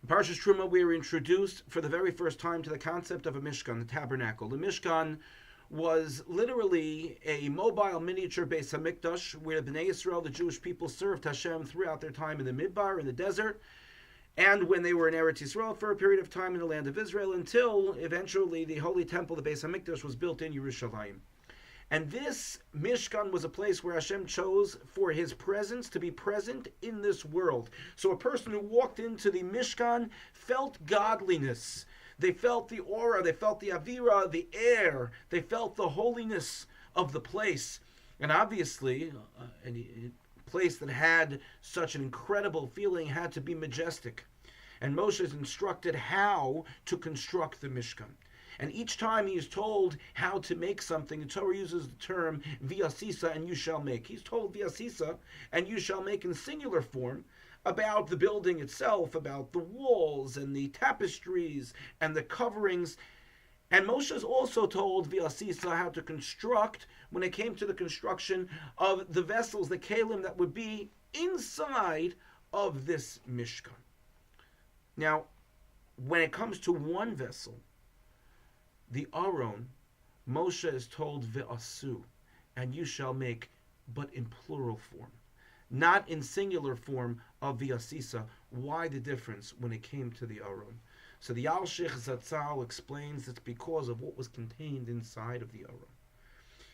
In Parshas Teruma, we are introduced for the very first time to the concept of a Mishkan, the tabernacle. The Mishkan was literally a mobile miniature Beis Hamikdash where the Bnei Yisrael, the Jewish people, served Hashem throughout their time in the Midbar, in the desert, and when they were in Eretz Yisrael for a period of time in the land of Israel, until eventually the Holy Temple, the Beis Hamikdash, was built in Yerushalayim. And this Mishkan was a place where Hashem chose for His presence to be present in this world. So a person who walked into the Mishkan felt godliness. They felt the aura, they felt the avira, the air, they felt the holiness of the place. And obviously, a place that had such an incredible feeling had to be majestic. And Moshe is instructed how to construct the Mishkan. And each time he is told how to make something, the Torah uses the term viasisa, and you shall make. He's told viasisa, and you shall make in singular form about the building itself, about the walls and the tapestries and the coverings. And Moshe is also told viasisa how to construct when it came to the construction of the vessels, the kalim that would be inside of this Mishkan. Now, when it comes to one vessel, the Aron, Moshe is told ve'asu, and you shall make, but in plural form, not in singular form of viasisa. Why the difference when it came to the Aron? So the Al-Sheikh Zatzal explains it's because of what was contained inside of the Aron.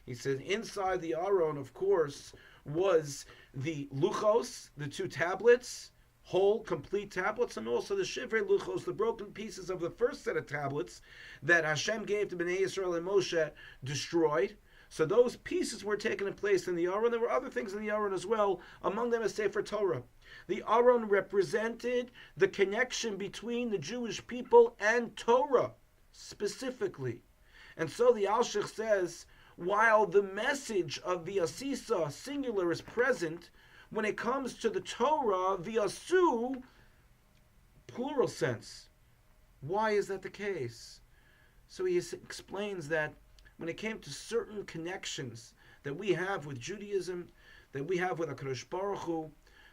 He says inside the Aron, of course, was the luchos, the two tablets, whole, complete tablets, and also the shivrei luchos, the broken pieces of the first set of tablets that Hashem gave to Bnei Yisrael and Moshe, destroyed. So those pieces were taken in place in the Aron. There were other things in the Aron as well, among them a Sefer Torah. The Aron represented the connection between the Jewish people and Torah, specifically. And so the Al-Sheikh says, while the message of the Asisa, singular, is present, when it comes to the Torah, the Asu, plural sense. Why is that the case? So he explains that when it came to certain connections that we have with Judaism, that we have with HaKadosh Baruch Hu,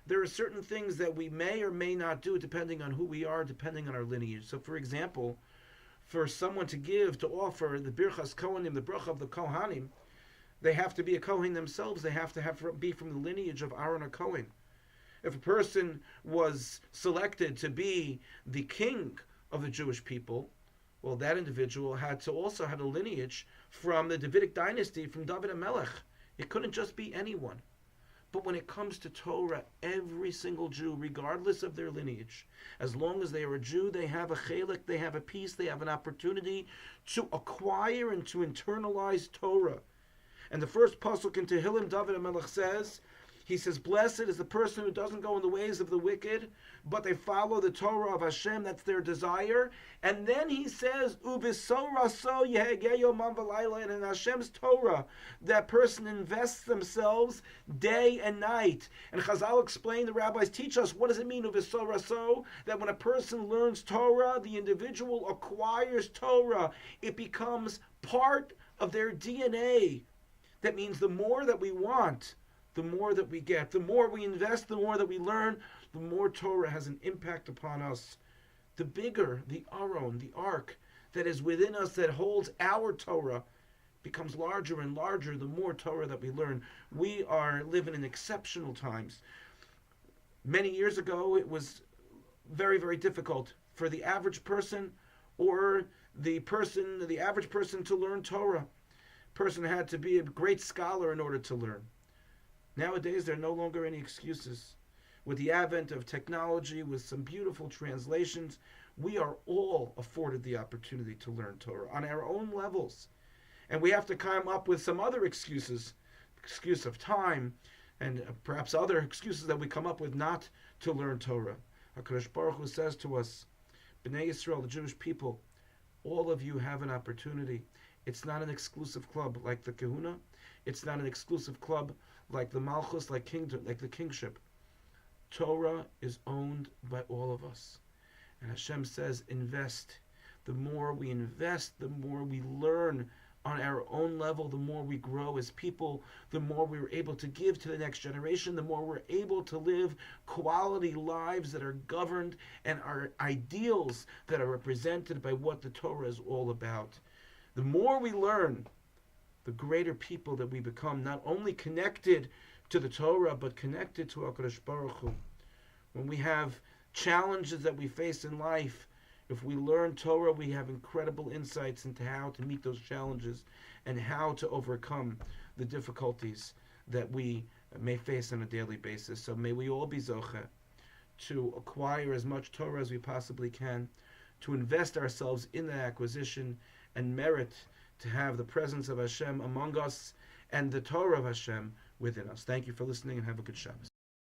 there are certain things that we may or may not do depending on who we are, depending on our lineage. So for example, for someone to give, to offer the Birchas Kohanim, the bracha of the Kohanim, they have to be a Kohen themselves. They have to be from the lineage of Aaron a Kohen. If a person was selected to be the king of the Jewish people, well, that individual had to also have a lineage from the Davidic dynasty, from David HaMelech. It couldn't just be anyone. But when it comes to Torah, every single Jew, regardless of their lineage, as long as they are a Jew, they have a chelik, they have a piece, they have an opportunity to acquire and to internalize Torah. And the first pasuk in Tehillim, David HaMelech says, he says, blessed is the person who doesn't go in the ways of the wicked, but they follow the Torah of Hashem, that's their desire. And then he says, Uvisoraso yehegeyo man v'layla, and in Hashem's Torah, that person invests themselves day and night. And Chazal explain, the rabbis teach us, what does it mean, Uvisoraso? That when a person learns Torah, the individual acquires Torah. It becomes part of their DNA. That means the more that we want, the more that we get. The more we invest, the more that we learn, the more Torah has an impact upon us. The bigger the Aron, the ark that is within us that holds our Torah, becomes larger and larger the more Torah that we learn. We are living in exceptional times. Many years ago, it was very, very difficult for the average person or the average person to learn Torah. Person had to be a great scholar in order to learn. Nowadays, there are no longer any excuses. With the advent of technology, with some beautiful translations, we are all afforded the opportunity to learn Torah on our own levels. And we have to come up with some other excuses, excuse of time, and perhaps other excuses that we come up with not to learn Torah. HaKadosh Baruch Hu says to us, Bnei Yisrael, the Jewish people, all of you have an opportunity. It's not an exclusive club like the Kehuna. It's not an exclusive club like the Malchus, like the kingship. Torah is owned by all of us. And Hashem says, invest. The more we invest, the more we learn on our own level, the more we grow as people, the more we're able to give to the next generation, the more we're able to live quality lives that are governed and are ideals that are represented by what the Torah is all about. The more we learn, the greater people that we become, not only connected to the Torah, but connected to HaKadosh Baruch Hu. When we have challenges that we face in life, if we learn Torah, we have incredible insights into how to meet those challenges and how to overcome the difficulties that we may face on a daily basis. So may we all be zocheh to acquire as much Torah as we possibly can, to invest ourselves in that acquisition, and merit to have the presence of Hashem among us and the Torah of Hashem within us. Thank you for listening, and have a good Shabbos.